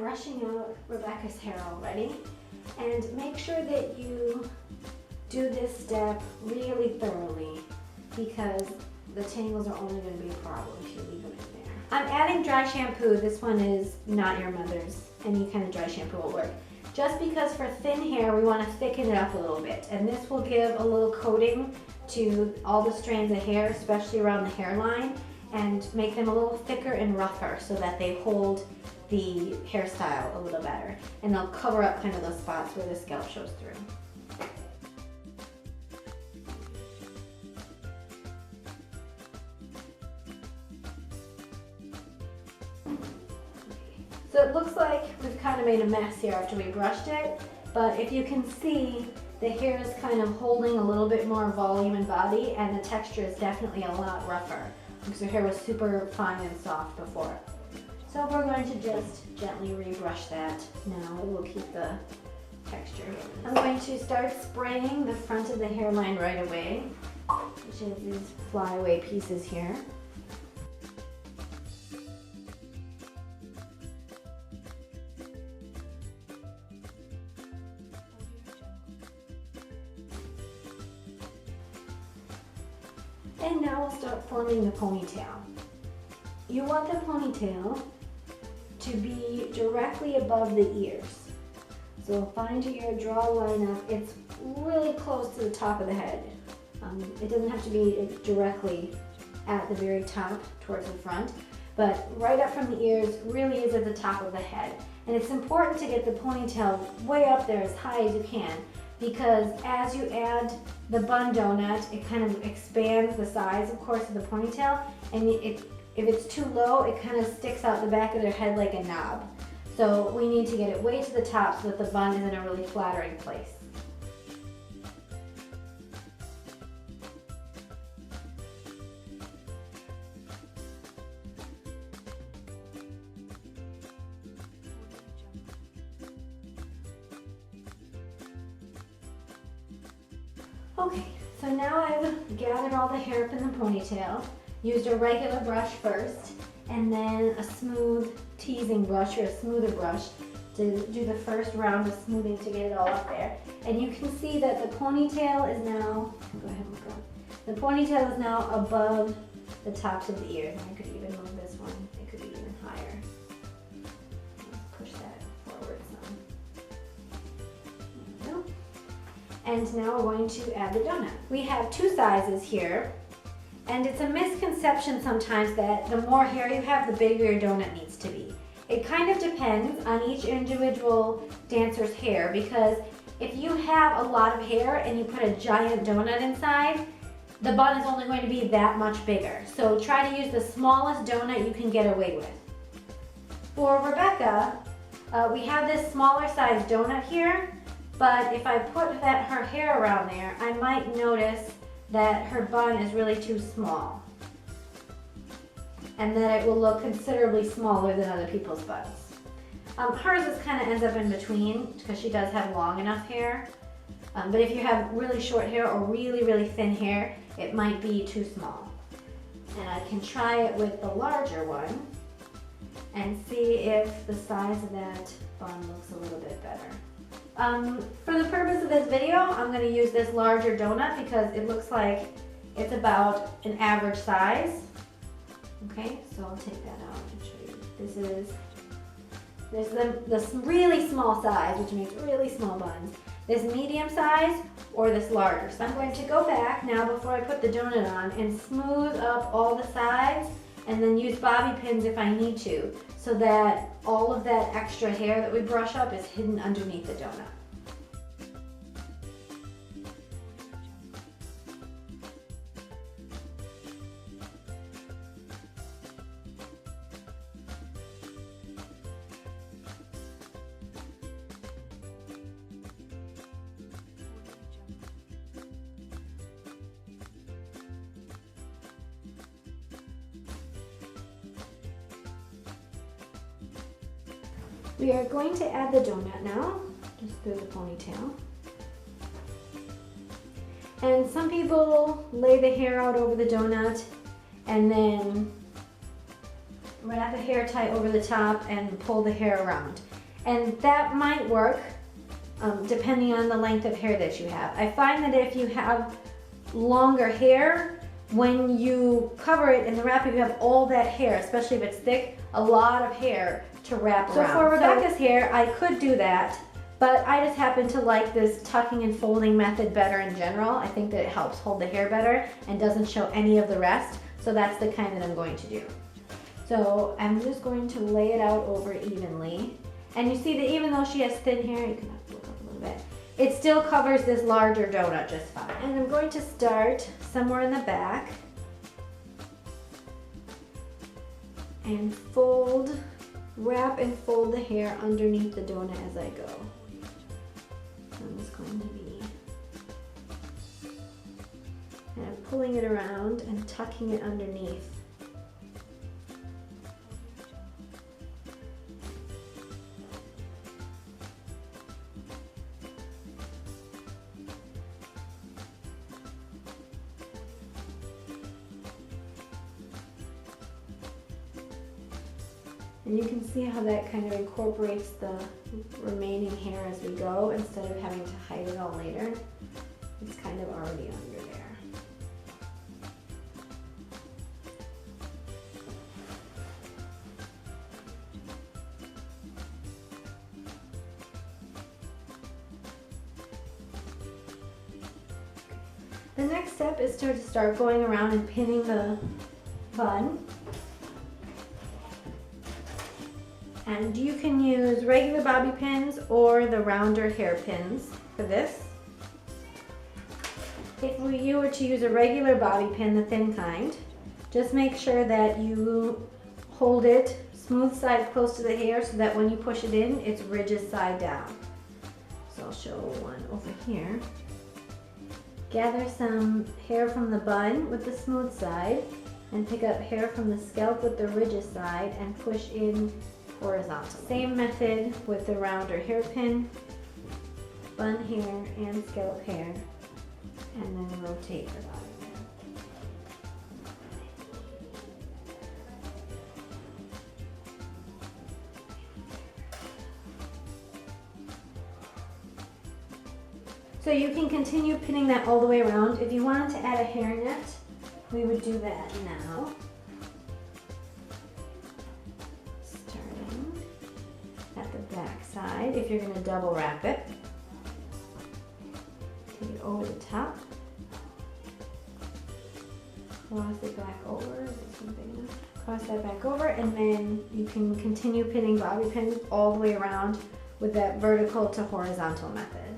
brushing out Rebecca's hair already. And make sure that you do this step really thoroughly because the tangles are only going to be a problem if you leave them in there. I'm adding dry shampoo. This one is not your mother's. Any kind of dry shampoo will work. Just because for thin hair we want to thicken it up a little bit, and this will give a little coating to all the strands of hair, especially around the hairline, and make them a little thicker and rougher so that they hold the hairstyle a little better, and they'll cover up kind of those spots where the scalp shows through. So it looks like we've kind of made a mess here after we brushed it, but if you can see, the hair is kind of holding a little bit more volume and body, and the texture is definitely a lot rougher because her hair was super fine and soft before. So we're going to just gently rebrush that now. We'll keep the texture. I'm going to start spraying the front of the hairline right away, which is these flyaway pieces here. And now we'll start forming the ponytail. You want the ponytail to be directly above the ears. So find your ear, draw a line up. It's really close to the top of the head. It doesn't have to be directly at the very top towards the front, but right up from the ears really is at the top of the head. And it's important to get the ponytail way up there as high as you can, because as you add the bun donut, it kind of expands the size, of course, of the ponytail, and if it's too low, it kind of sticks out the back of their head like a knob. So we need to get it way to the top so that the bun is in a really flattering place. Okay, so now I've gathered all the hair up in the ponytail, used a regular brush first, and then a smooth teasing brush or a smoother brush to do the first round of smoothing to get it all up there. And you can see that the ponytail is now, go ahead and look up. The ponytail is now above the tops of the ears. And I could even move this one, it could be even higher. Let's push that forward some. There we go. And now we're going to add the donut. We have two sizes here, and it's a misconception sometimes that the more hair you have, the bigger your donut needs to be. It kind of depends on each individual dancer's hair, because if you have a lot of hair and you put a giant donut inside, the bun is only going to be that much bigger. So try to use the smallest donut you can get away with. For Rebecca, we have this smaller size donut here, but if I put her hair around there, I might notice that her bun is really too small, and that it will look considerably smaller than other people's buns. Hers just kind of ends up in between because she does have long enough hair, but if you have really short hair or really, really thin hair, it might be too small. And I can try it with the larger one and see if the size of that bun looks a little bit better. For the purpose of this video, I'm going to use this larger donut because it looks like it's about an average size. Okay, so I'll take that out and show you. There's this really small size, which makes really small buns. This medium size or this larger. So I'm going to go back now before I put the donut on and smooth up all the sides, and then use bobby pins if I need to, so that all of that extra hair that we brush up is hidden underneath the donut. We are going to add the donut now, just through the ponytail. And some people lay the hair out over the donut and then wrap the hair tie over the top and pull the hair around. And that might work depending on the length of hair that you have. I find that if you have longer hair, when you cover it in the wrapper, you have all that hair, especially if it's thick, a lot of hair to wrap around. So for Rebecca's hair, I could do that, but I just happen to like this tucking and folding method better in general. I think that it helps hold the hair better and doesn't show any of the rest. So that's the kind that I'm going to do. So I'm just going to lay it out over evenly. And you see that even though she has thin hair, you can look up a little bit, it still covers this larger donut just fine. And I'm going to start somewhere in the back and wrap and fold the hair underneath the donut as I go. So I'm just going to be kind of pulling it around and tucking it underneath. And you can see how that kind of incorporates the remaining hair as we go instead of having to hide it all later. It's kind of already under there. The next step is to start going around and pinning the bun. And you can use regular bobby pins or the rounder hairpins for this. If you were to use a regular bobby pin, the thin kind, just make sure that you hold it smooth side close to the hair so that when you push it in, it's ridges side down. So I'll show one over here. Gather some hair from the bun with the smooth side and pick up hair from the scalp with the ridges side and push in horizontally. Same method with the rounder hairpin, bun hair and scalp hair, and then rotate the bottom. So you can continue pinning that all the way around. If you wanted to add a hairnet, we would do that now. Back side, if you're going to double wrap it, take it over the top, cross it back over, cross that back over, and then you can continue pinning bobby pins all the way around with that vertical to horizontal method.